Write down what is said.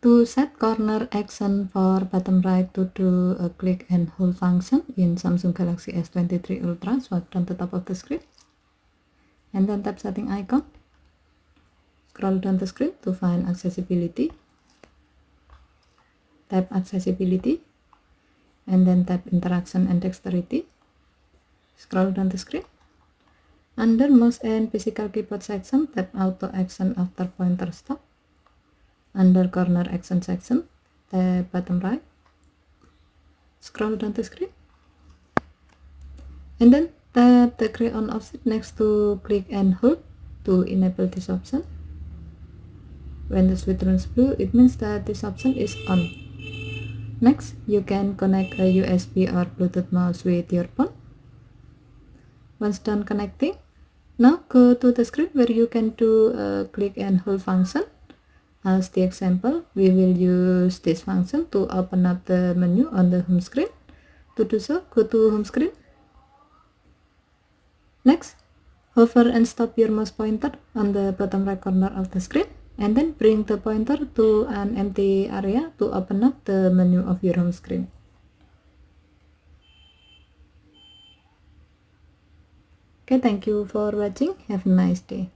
To set corner action for bottom right, to do a click and hold function in Samsung Galaxy S23 Ultra, swipe down the top of the screen and then tap setting icon. Scroll down the screen to find accessibility. Tap accessibility and then tap interaction and dexterity. Scroll down the screen. Under mouse and physical keyboard section, tap auto action after pointer stop. Under corner action section, tap bottom right. Scroll down the screen and then tap the gray on option next to click and hold to enable this option. When the switch turns blue, it means that this option is on. Next, you can connect a USB or Bluetooth mouse with your phone. Once done connecting, now go to the screen where you can do a click and hold function. As the example, we will use this function to open up the menu on the home screen. To do so, go to home screen. Next, hover and stop your mouse pointer on the bottom right corner of the screen, and then bring the pointer to an empty area to open up the menu of your home screen. Okay, thank you for watching. Have a nice day.